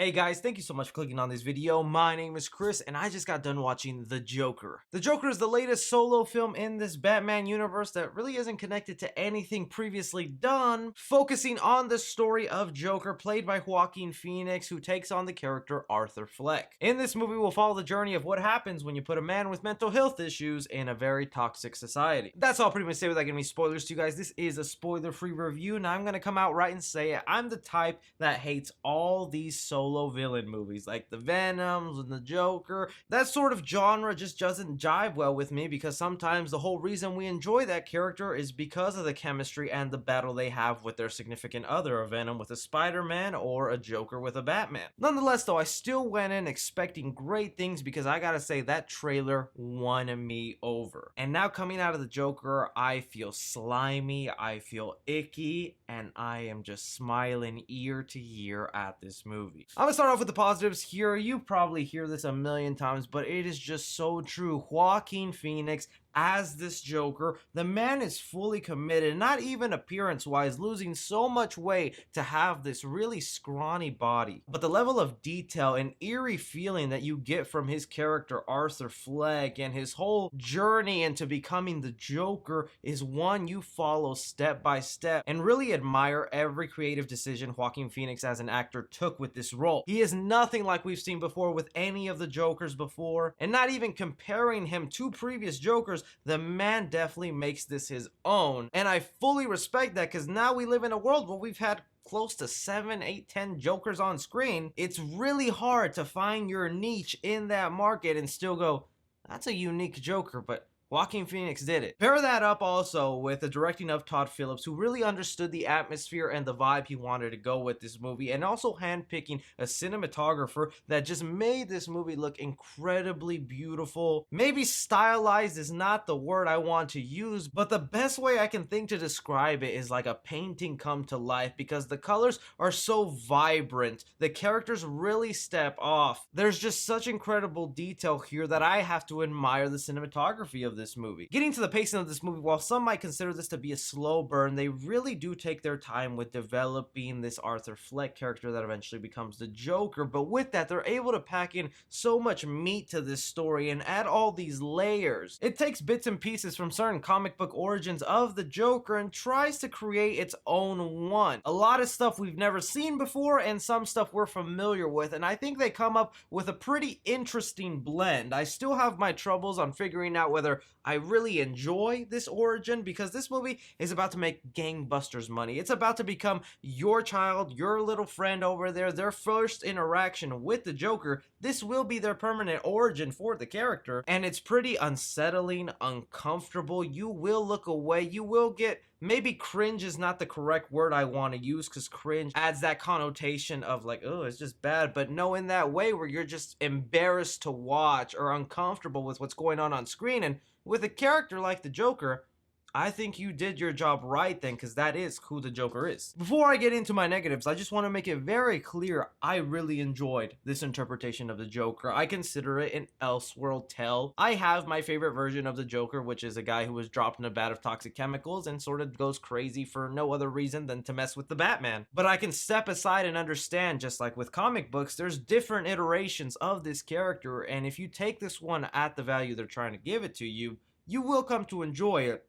Hey guys, thank you so much for clicking on this video. My name is Chris and I just got done watching The Joker. The Joker is the latest solo film in this Batman universe that really isn't connected to anything previously done, focusing on the story of Joker played by Joaquin Phoenix, who takes on the character Arthur Fleck. In this movie, we'll follow the journey of what happens when you put a man with mental health issues in a very toxic society. That's all pretty much say without giving any spoilers to you guys. This is a spoiler-free review and I'm gonna come out right and say it. I'm the type that hates all these solo villain movies like the Venoms and the Joker. That sort of genre just doesn't jive well with me because sometimes the whole reason we enjoy that character is because of the chemistry and the battle they have with their significant other, a Venom with a Spider-Man or a Joker with a Batman. Nonetheless though, I still went in expecting great things because I gotta say that trailer won me over. And now coming out of the Joker, I feel slimy, I feel icky, and I am just smiling ear to ear at this movie. I'm gonna start off with the positives here. You probably hear this a million times, but it is just so true. Joaquin Phoenix as this Joker, the man is fully committed, not even appearance-wise, losing so much weight to have this really scrawny body. But the level of detail and eerie feeling that you get from his character Arthur Fleck and his whole journey into becoming the Joker is one you follow step by step and really admire every creative decision Joaquin Phoenix as an actor took with this role. He is nothing like we've seen before with any of the Jokers before, and not even comparing him to previous Jokers, the man definitely makes this his own. And I fully respect that because now we live in a world where we've had close to 7, 8, 10 Jokers on screen. It's really hard to find your niche in that market and still go, that's a unique Joker, but Joaquin Phoenix did it. Pair that up also with the directing of Todd Phillips, who really understood the atmosphere and the vibe he wanted to go with this movie, and also handpicking a cinematographer that just made this movie look incredibly beautiful. Maybe stylized is not the word I want to use, but the best way I can think to describe it is like a painting come to life because the colors are so vibrant. The characters really step off. There's just such incredible detail here that I have to admire the cinematography of this movie. Getting to the pacing of this movie, while some might consider this to be a slow burn, they really do take their time with developing this Arthur Fleck character that eventually becomes the Joker, but with that, they're able to pack in so much meat to this story and add all these layers. It takes bits and pieces from certain comic book origins of the Joker and tries to create its own one. A lot of stuff we've never seen before and some stuff we're familiar with, and I think they come up with a pretty interesting blend. I still have my troubles on figuring out whether I really enjoy this origin because this movie is about to make gangbusters money. It's about to become your child, your little friend over there, their first interaction with the Joker. This will be their permanent origin for the character, and it's pretty unsettling, uncomfortable. You will look away. You will get, maybe cringe is not the correct word I want to use because cringe adds that connotation of like, oh, it's just bad, but no, in that way where you're just embarrassed to watch or uncomfortable with what's going on screen. And with a character like the Joker, I think you did your job right then, because that is who the Joker is. Before I get into my negatives, I just want to make it very clear I really enjoyed this interpretation of the Joker. I consider it an Elseworld tale. I have my favorite version of the Joker, which is a guy who was dropped in a vat of toxic chemicals and sort of goes crazy for no other reason than to mess with the Batman. But I can step aside and understand, just like with comic books, there's different iterations of this character, and if you take this one at the value they're trying to give it to you, you will come to enjoy it.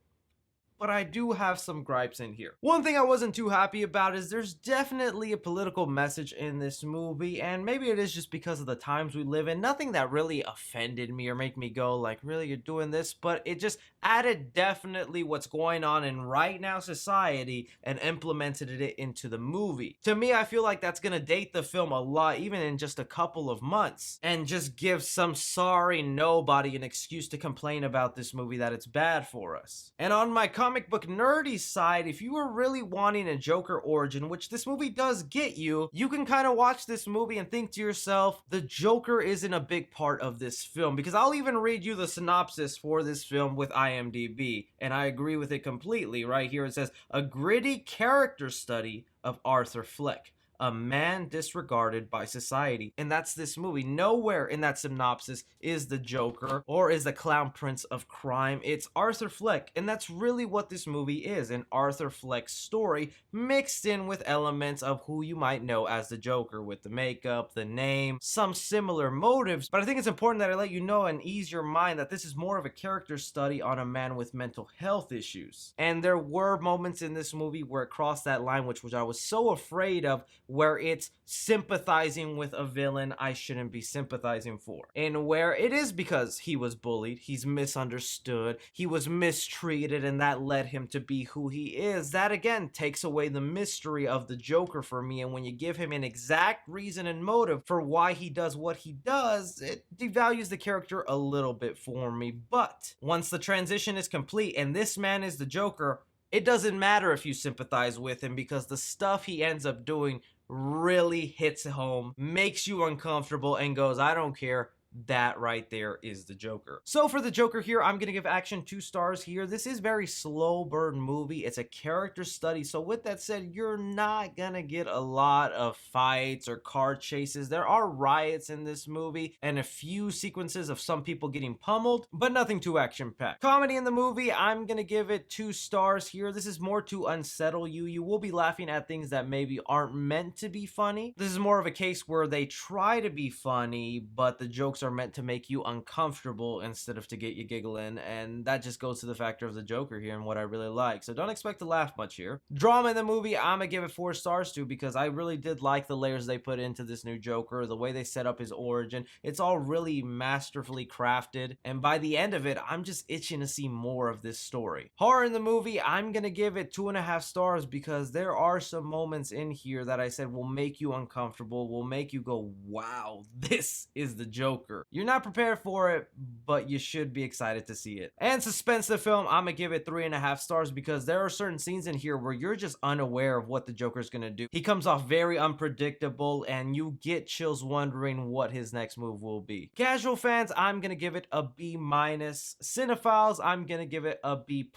But I do have some gripes in here. One thing I wasn't too happy about is there's definitely a political message in this movie, and maybe it is just because of the times we live in. Nothing that really offended me or made me go like, really, you're doing this? But it just added definitely what's going on in right now society and implemented it into the movie. To me, I feel like that's gonna date the film a lot, even in just a couple of months, and just give some sorry nobody an excuse to complain about this movie that it's bad for us. And on my comic book nerdy side, if you were really wanting a Joker origin, which this movie does get you, you can kind of watch this movie and think to yourself, the Joker isn't a big part of this film, because I'll even read you the synopsis for this film with IMDb, and I agree with it completely. Right here it says, a gritty character study of Arthur Fleck, a man disregarded by society. And that's this movie. Nowhere in that synopsis is the Joker or is the Clown Prince of crime. It's Arthur Fleck, and that's really what this movie is, an Arthur Fleck story mixed in with elements of who you might know as the Joker, with the makeup, the name, some similar motives. But I think it's important that I let you know and ease your mind that this is more of a character study on a man with mental health issues. And there were moments in this movie where it crossed that line, which I was so afraid of, where it's sympathizing with a villain I shouldn't be sympathizing for, and where it is because he was bullied, he's misunderstood, he was mistreated, and that led him to be who he is. That again takes away the mystery of the Joker for me, and when you give him an exact reason and motive for why he does what he does, it devalues the character a little bit for me. But once the transition is complete and this man is the Joker, it doesn't matter if you sympathize with him, because the stuff he ends up doing really hits home, makes you uncomfortable, and goes, I don't care. That right there is the Joker. So for the Joker here, I'm gonna give action 2 stars here. This is very slow burn movie. It's a character study. So with that said, you're not gonna get a lot of fights or car chases. There are riots in this movie and a few sequences of some people getting pummeled, but nothing too action packed. Comedy in the movie, I'm gonna give it 2 stars here. This is more to unsettle you. You will be laughing at things that maybe aren't meant to be funny. This is more of a case where they try to be funny, but the jokes are meant to make you uncomfortable instead of to get you giggling, and that just goes to the factor of the Joker here and what I really like. So don't expect to laugh much here. Drama in the movie, I'm gonna give it 4 stars to, because I really did like the layers they put into this new Joker, the way they set up his origin. It's all really masterfully crafted, and by the end of it, I'm just itching to see more of this story. Horror in the movie, I'm gonna give it 2.5 stars, because there are some moments in here that I said will make you uncomfortable, will make you go, wow, this is the Joker. You're not prepared for it, but you should be excited to see it. And suspense the film, I'm gonna give it 3.5 stars, because there are certain scenes in here where you're just unaware of what the Joker's gonna do. He comes off very unpredictable, and you get chills wondering what his next move will be. Casual fans, I'm gonna give it a B-. Cinephiles, I'm gonna give it a B+.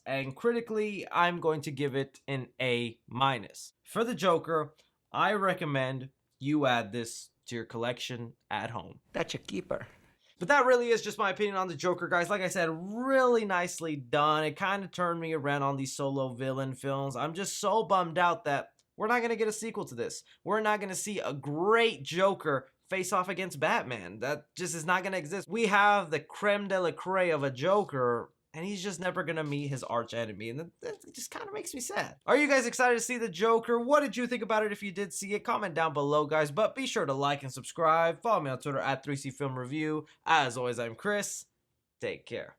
And critically, I'm going to give it an A-. For the Joker, I recommend you add this to your collection at home. That's a keeper. But that really is just my opinion on the Joker, guys. Like I said, really nicely done. It kind of turned me around on these solo villain films. I'm just so bummed out that we're not going to get a sequel to this. We're not going to see a great Joker face off against Batman. That just is not going to exist. We have the creme de la creme of a Joker, and he's just never gonna meet his arch enemy, and that just kind of makes me sad. Are you guys excited to see the Joker? What did you think about it? If you did see it, comment down below, guys, but be sure to like and subscribe. Follow me on Twitter at 3C Film Review. As always, I'm Chris. Take care.